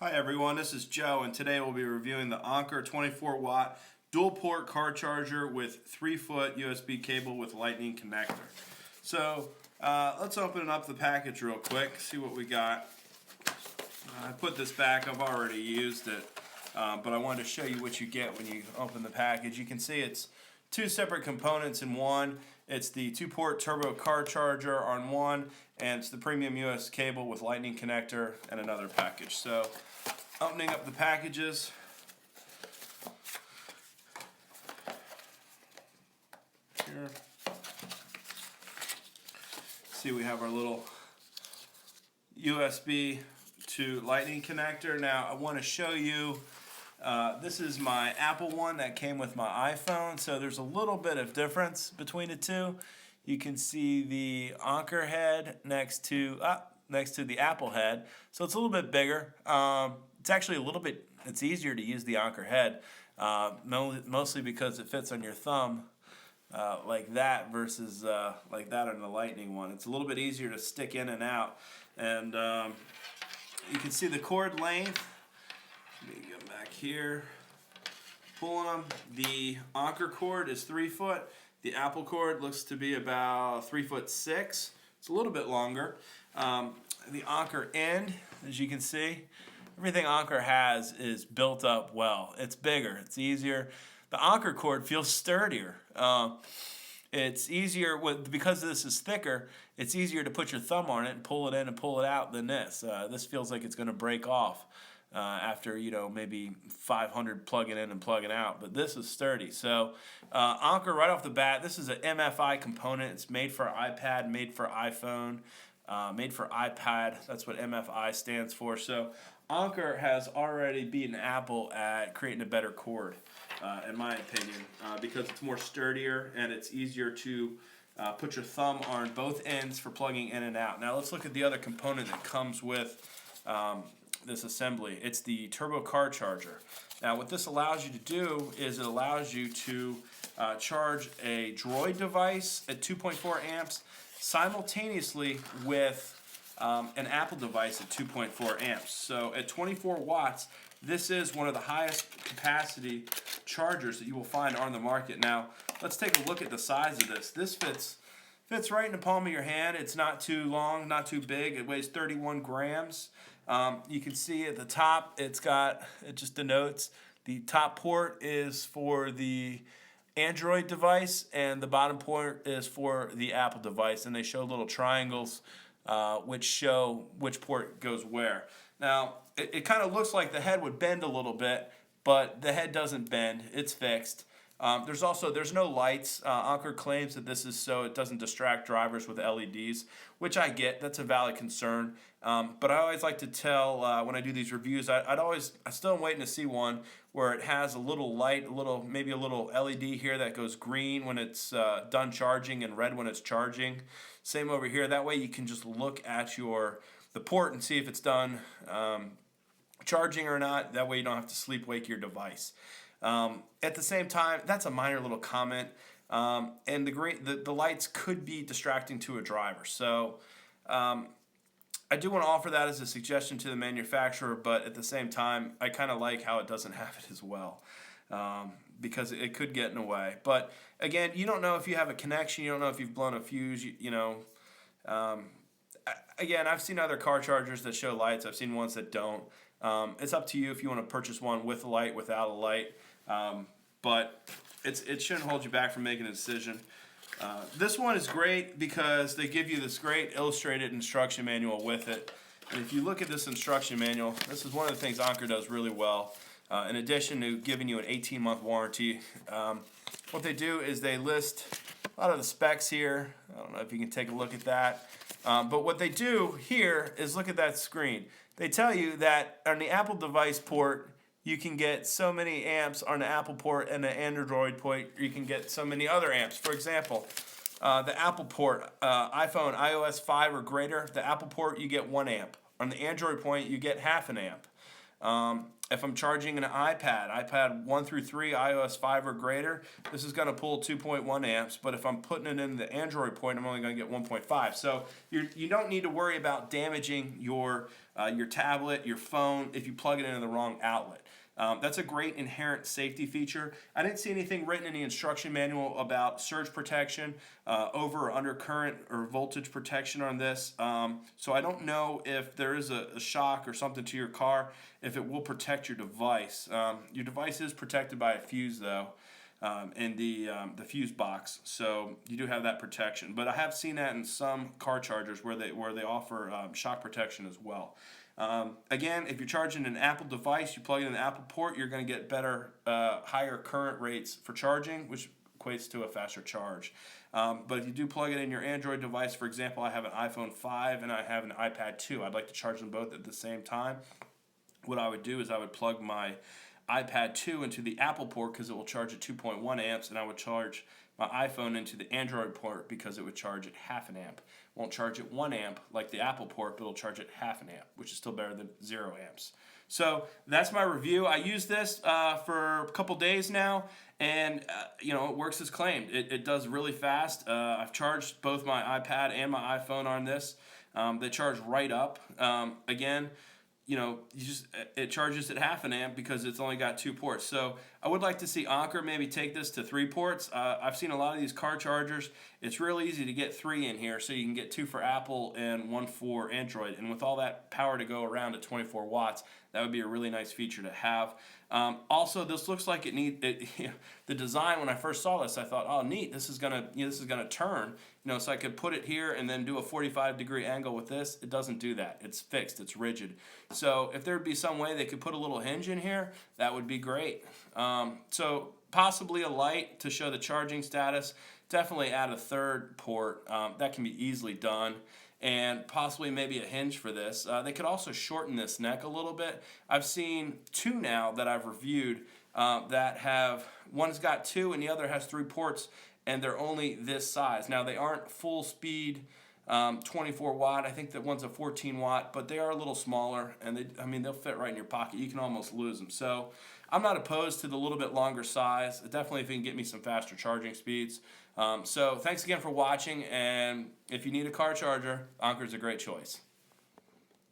Hi everyone, this is Joe, and today we'll be reviewing the Anker 24-watt dual-port car charger with 3-foot USB cable with lightning connector. So let's open up the package real quick, see what we got. I put this back, I've already used it, but I wanted to show you what you get when you open the package. You can see it's two separate components in one. It's the 2-port turbo car charger on one, and it's the premium US cable with lightning connector and another package. So opening up the packages. Here. See, we have our little USB to lightning connector. Now I want to show you, this is my Apple one that came with my iPhone, so there's a little bit of difference between the two. You can see the Anker head next to the Apple head, so it's a little bit bigger. It's actually it's easier to use the Anker head, mostly because it fits on your thumb like that versus like that on the lightning one. It's a little bit easier to stick in and out, and you can see the cord length. Let me go back here. Pulling them. The Anker cord is 3 foot. The Apple cord looks to be about 3'6". It's a little bit longer. The Anker end, as you can see, everything Anker has is built up well. It's bigger. It's easier. The Anker cord feels sturdier. It's easier because this is thicker. It's easier to put your thumb on it and pull it in and pull it out than this. This feels like it's going to break off after maybe 500 plugging in and plugging out. But this is sturdy. So Anker right off the bat, this is an MFI component. It's made for iPad, made for iPhone, made for iPad. That's what MFI stands for. So Anker has already beaten Apple at creating a better cord, in my opinion, because it's more sturdier and it's easier to put your thumb on both ends for plugging in and out. Now let's look at the other component that comes with this assembly. It's the turbo car charger. Now what this allows you to do is it allows you to charge a Droid device at 2.4 amps simultaneously with an Apple device at 2.4 amps. So at 24 watts, this is one of the highest capacity chargers that you will find on the market. Now, let's take a look at the size of this. This fits right in the palm of your hand. It's not too long, not too big. It weighs 31 grams. You can see at the top, it just denotes the top port is for the Android device and the bottom port is for the Apple device, and they show little triangles which show which port goes where. Now, it kind of looks like the head would bend a little bit, but the head doesn't bend. It's fixed. There's no lights. Anker claims that this is so it doesn't distract drivers with LEDs, which I get. That's a valid concern. But I always like to tell when I do these reviews, I still am waiting to see one where it has a little light, maybe a little LED here that goes green when it's done charging and red when it's charging. Same over here. That way you can just look at the port and see if it's done charging or not. That way you don't have to wake your device. At the same time, that's a minor little comment, and the lights could be distracting to a driver. So I do want to offer that as a suggestion to the manufacturer, but at the same time, I kind of like how it doesn't have it as well, because it could get in the way. But again, you don't know if you have a connection. You don't know if you've blown a fuse. Again, I've seen other car chargers that show lights. I've seen ones that don't. It's up to you if you want to purchase one with a light, without a light. But it shouldn't hold you back from making a decision. This one is great because they give you this great illustrated instruction manual with it. And if you look at this instruction manual, this is one of the things Anker does really well. In addition to giving you an 18-month warranty, what they do is they list a lot of the specs here. I don't know if you can take a look at that. But what they do here is look at that screen. They tell you that on the Apple device port, you can get so many amps on the Apple port, and the Android port, you can get so many other amps. For example, the Apple port, iPhone, iOS 5 or greater, the Apple port, you get 1 amp. On the Android port, you get half an amp. If I'm charging an iPad 1 through 3, iOS 5 or greater, this is going to pull 2.1 amps. But if I'm putting it in the Android port, I'm only going to get 1.5. So you don't need to worry about damaging your tablet, your phone, if you plug it into the wrong outlet. That's a great inherent safety feature. I didn't see anything written in the instruction manual about surge protection, over or under current or voltage protection on this. So I don't know if there is a shock or something to your car, if it will protect your device. Your device is protected by a fuse though, in the fuse box, so you do have that protection. But I have seen that in some car chargers where they offer shock protection as well. Again, if you're charging an Apple device, you plug it in the Apple port, you're going to get better, higher current rates for charging, which equates to a faster charge. But if you do plug it in your Android device, for example, I have an iPhone 5 and I have an iPad 2. I'd like to charge them both at the same time. What I would do is I would plug my iPad 2 into the Apple port because it will charge at 2.1 amps, and I would charge my iPhone into the Android port because it would charge at half an amp. Won't charge at 1 amp like the Apple port, but it'll charge at half an amp, which is still better than 0 amps. So that's my review. I used this for a couple days now, and it works as claimed. It does really fast. I've charged both my iPad and my iPhone on this. They charge right up. Again, it charges at half an amp because it's only got 2 ports. So I would like to see Anker maybe take this to 3 ports. I've seen a lot of these car chargers. It's real easy to get 3 in here, so you can get 2 for Apple and 1 for Android. And with all that power to go around at 24 watts, that would be a really nice feature to have. Also, this looks like the design. When I first saw this, I thought, oh, neat. This is gonna turn. So I could put it here and then do a 45-degree angle with this. It doesn't do that. It's fixed. It's rigid. So if there would be some way they could put a little hinge in here, that would be great. So possibly a light to show the charging status. Definitely add a 3rd port. That can be easily done. And possibly maybe a hinge for this. They could also shorten this neck a little bit. I've seen 2 now that I've reviewed that have, one's got 2 and the other has 3 ports, and they're only this size. Now they aren't full speed 24 watt. I think that one's a 14 watt, but they are a little smaller, and they'll fit right in your pocket. You can almost lose them. So I'm not opposed to the little bit longer size. Definitely if you can get me some faster charging speeds. So thanks again for watching, and if you need a car charger, Anker's a great choice.